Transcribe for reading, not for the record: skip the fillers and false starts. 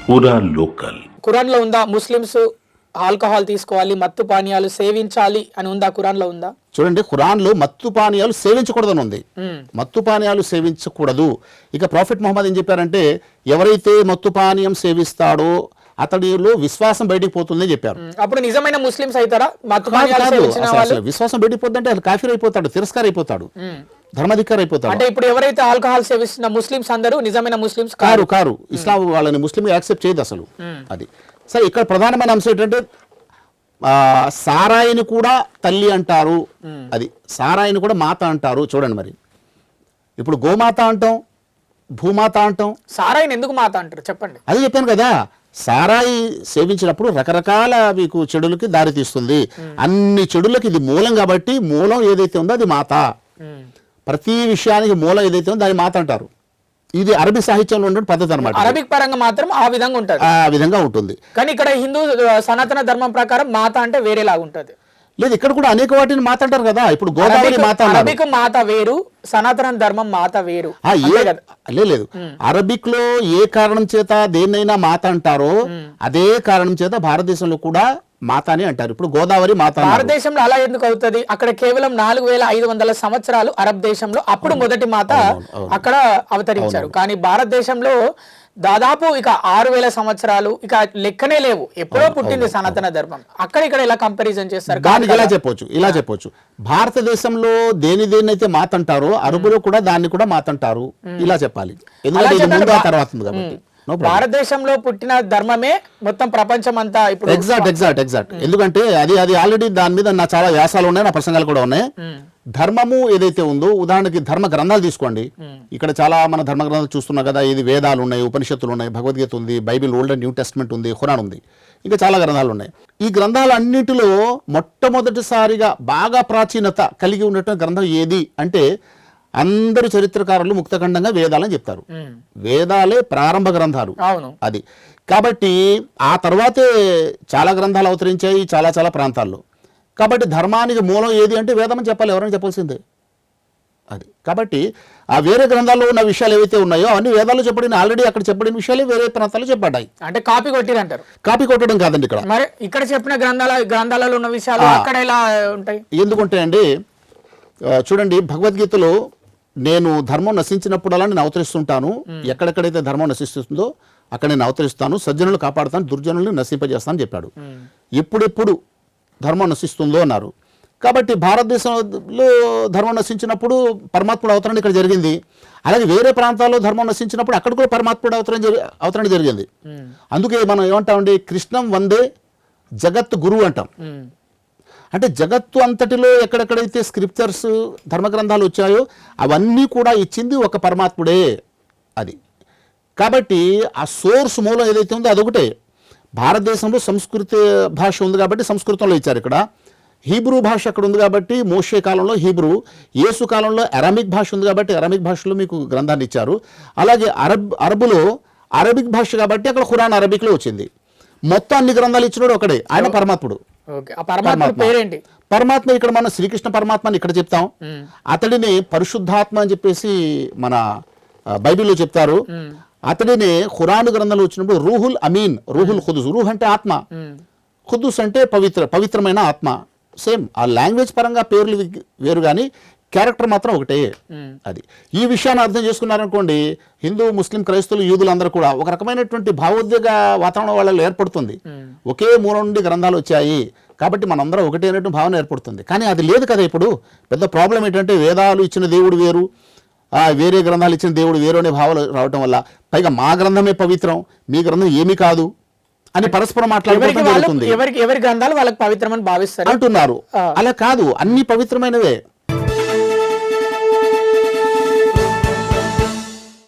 పూరా లోకల్. ఖురాన్ లో ఉందా ముస్లిమ్స్ ఆల్కహాల్ తీసుకోవాలి, మత్తు పానీయాలు సేవించాలి అని ఉందా? ఖురాన్ లో ఉందా? చూడండి, ఖురాన్ లో మత్తు పానీయాలు సేవించకూడదని ఉంది. మత్తు పానీయాలు సేవించకూడదు. ఇక ప్రాఫిట్ మొహమ్మద్ ఏం చెప్పారంటే, ఎవరైతే మత్తు పానీయం సేవిస్తాడో అతడిలో విశ్వాసం బయటికి పోతుందని చెప్పారు. అప్పుడు నిజమైన ముస్లిమ్స్ అవుతారా? మత్తు పానీయాలు సేవించిన వాళ్ళు విశ్వాసం బయటికి పోతుందంటే అది కాఫీర్ అయిపోతాడు, తిరస్కార అయిపోతాడు, ధర్మాధికారి అయిపోతాడు. అంటే ఇప్పుడు ఎవరైతే ఆల్కహాల్ సేవిస్తున్న ముస్లిమ్స్ అందరూ నిజమైన ముస్లిమ్స్ కారు. ఇస్లాం వాళ్ళని ముస్లిం యాక్సెప్ట్ చేయదు అసలు. అది సరే. ఇక్కడ ప్రధానమైన అంశం ఏంటంటే సారాయిని కూడా తల్లి అంటారు, అది సారాయిని కూడా మాత అంటారు. చూడండి, మరి ఇప్పుడు గోమాత అంటాం, భూమాత అంటాం, సారాయిని ఎందుకు మాత అంటారు చెప్పండి? అది చెప్పాను కదా, సారాయి సేవించినప్పుడు రకరకాల మీకు చెడులకి దారి తీస్తుంది. అన్ని చెడులకి ఇది మూలం కాబట్టి మూలం ఏదైతే ఉందో అది మాత. ప్రతి విషయానికి మూలం ఏదైతే ఉందో దాని మాత అంటారు. ఇది అరబీ సాహిత్యంలో ఉండే పద్ధతి అనమాట. అరబిక్ పరంగా మాత్రం ఆ విధంగా ఉంటుంది, ఆ విధంగా ఉంటుంది. కానీ ఇక్కడ హిందూ సనాతన ధర్మం ప్రకారం మాత అంటే వేరేలాగా ఉంటుంది. లేదు, ఇక్కడ కూడా అనేక వాటిని మాత అంటారు కదా. ఇప్పుడు గోదావరి మాత, అరబిక్ మాత వేరు, సనాతన ధర్మం మాత వేరు. లేదు, అరబిక్ లో ఏ కారణం చేత దేన్నైనా మాత అంటారో అదే కారణం చేత భారతదేశంలో కూడా మాత అని అంటారు. ఇప్పుడు గోదావరి మాత. భారతదేశంలో అలా ఎందుకు అవుతుంది? అక్కడ కేవలం 4500 సంవత్సరాలు అరబ్ దేశంలో అప్పుడు మొదటి మాత అక్కడ అవతరించారు. కానీ భారతదేశంలో దాదాపు ఇక 6000 సంవత్సరాలు ఇక లెక్కనే లేవు. ఎప్పుడో పుట్టింది సనాతన ధర్మం. అక్కడ ఇక్కడ ఇలా కంపారిజన్ చేస్తారు. దానికి ఇలా చెప్పొచ్చు భారతదేశంలో దేన్నైతే మాత అంటారో అరబులో కూడా దాన్ని కూడా మాత అంటారు. ఇలా చెప్పాలి, ఎందుకంటే ఇది ముందు ఆ తర్వాత ఉంది కాబట్టి. భారతదేశంలో పుట్టిన ధర్మమే మొత్తం ప్రపంచం అంతా ఇప్పుడు ఎగ్జాక్ట్. ఎందుకంటే అది ఆల్రెడీ దాని మీద నా చాలా వ్యాసాలు ఉన్నాయి, నా ప్రసంగాలు కూడా ఉన్నాయి. ధర్మము ఏదైతే ఉందో, ఉదాహరణకి ధర్మ గ్రంథాలు తీసుకోండి. ఇక్కడ చాలా మన ధర్మ గ్రంథాలు చూస్తున్నాం కదా. ఇది వేదాలు ఉన్నాయి, ఉపనిషత్తులు ఉన్నాయి, భగవద్గీత ఉంది, Bible old and new testament ఉంది, ఖురాన్ ఉంది, ఇంకా చాలా గ్రంథాలు ఉన్నాయి. ఈ గ్రంథాలన్నింటిలో మొట్టమొదటిసారిగా బాగా ప్రాచీనత కలిగి ఉన్నటువంటి గ్రంథం ఏది అంటే అందరు చరిత్రకారులు ముక్తఖండంగా వేదాలని చెప్తారు. వేదాలే ప్రారంభ గ్రంథాలు. అది కాబట్టి ఆ తర్వాతే చాలా గ్రంథాలు అవతరించాయి చాలా చాలా ప్రాంతాల్లో. కాబట్టి ధర్మానికి మూలం ఏది అంటే వేదమని చెప్పాలి, ఎవరైనా చెప్పాల్సిందే. అది కాబట్టి ఆ వేరే గ్రంథాల్లో ఉన్న విషయాలు ఏవైతే ఉన్నాయో అవన్నీ వేదాల్లో చెప్పబడిన, ఆల్రెడీ అక్కడ చెప్పబడిన విషయాలు వేరే ప్రాంతాల్లో చెప్పబడ్డాయి. అంటే కాపీ కొట్టిరంటారు? కాపీ కొట్టడం కాదండి. ఇక్కడ మరి ఇక్కడ చెప్పిన గ్రంథాలలో ఉన్న విషయాలు అక్కడ ఎలా ఉంటాయి? ఎందుకంటే అండి, చూడండి, భగవద్గీతలో నేను ధర్మం నశించినప్పుడల్లా నేను అవతరిస్తుంటాను. ఎక్కడెక్కడైతే ధర్మం నశిస్తుందో అక్కడ నేను అవతరిస్తాను, సజ్జనులు కాపాడుతాను, దుర్జనులను నశింపజేస్తాను చెప్పాడు. ఎప్పుడెప్పుడు ధర్మం నశిస్తుందో అన్నారు. కాబట్టి భారతదేశంలో ధర్మం నశించినప్పుడు పరమాత్ముడు అవతరణ ఇక్కడ జరిగింది. అలాగే వేరే ప్రాంతాల్లో ధర్మం నశించినప్పుడు అక్కడ కూడా పరమాత్ముడు అవతరణ జరిగింది. అందుకే మనం ఏమంటామండి, కృష్ణం వందే జగత్ గురువు అంటాం. అంటే జగత్తు అంతటిలో ఎక్కడెక్కడైతే స్క్రిప్చర్స్ ధర్మగ్రంథాలు వచ్చాయో అవన్నీ కూడా ఇచ్చింది ఒక పరమాత్ముడే. అది కాబట్టి ఆ సోర్స్ మూలం ఏదైతే ఉందో అదొకటే. భారతదేశంలో సంస్కృత భాష ఉంది కాబట్టి సంస్కృతంలో ఇచ్చారు. ఇక్కడ హీబ్రూ భాష అక్కడ ఉంది కాబట్టి మోషే కాలంలో హీబ్రూ, యేసు కాలంలో అరామిక్ భాష ఉంది కాబట్టి అరామిక్ భాషలో మీకు గ్రంథాన్ని ఇచ్చారు. అలాగే అరబులో అరబిక్ భాష కాబట్టి అక్కడ ఖురాన్ అరబిక్లో వచ్చింది. మొత్తం అన్ని గ్రంథాలు ఇచ్చినాడు ఒకడే, ఆయన పరమాత్ముడు. పరమాత్మ ఇక్కడ మనం శ్రీకృష్ణ పరమాత్మని ఇక్కడ చెప్తాం. అతడిని పరిశుద్ధాత్మ అని చెప్పేసి మన బైబిల్లో చెప్తారు. అతడిని ఖురాన్ గ్రంథంలో వచ్చినప్పుడు రూహుల్ అమీన్, రూహుల్ ఖుదుస్. రూహ్ అంటే ఆత్మ, ఖుదుస్ అంటే పవిత్రమైన ఆత్మ. సేమ్ ఆ లాంగ్వేజ్ పరంగా పేర్లు వేరు కానీ క్యారెక్టర్ మాత్రం ఒకటే. అది ఈ విషయాన్ని అర్థం చేసుకున్నారనుకోండి, హిందూ ముస్లిం క్రైస్తవులు యూదులు అందరూ కూడా ఒక రకమైనటువంటి భావోద్వేగ వాతావరణం వాళ్ళలో ఏర్పడుతుంది. ఒకే మూలం నుండి గ్రంథాలు వచ్చాయి కాబట్టి మనందరం ఒకటే అనేటువంటి భావన ఏర్పడుతుంది. కానీ అది లేదు కదా. ఇప్పుడు పెద్ద ప్రాబ్లం ఏంటంటే వేదాలు ఇచ్చిన దేవుడు వేరు, వేరే గ్రంథాలు ఇచ్చిన దేవుడు వేరు అనే భావాలు రావటం వల్ల, పైగా మా గ్రంథమే పవిత్రం మీ గ్రంథం ఏమీ కాదు అని పరస్పరం మాట్లాడుకోవడం జరుగుతుంది. ఎవరి గ్రంథాలు వాళ్ళకి పవిత్రమని భావిస్తారు అంటున్నారు. అలా కాదు, అన్ని పవిత్రమైనవే.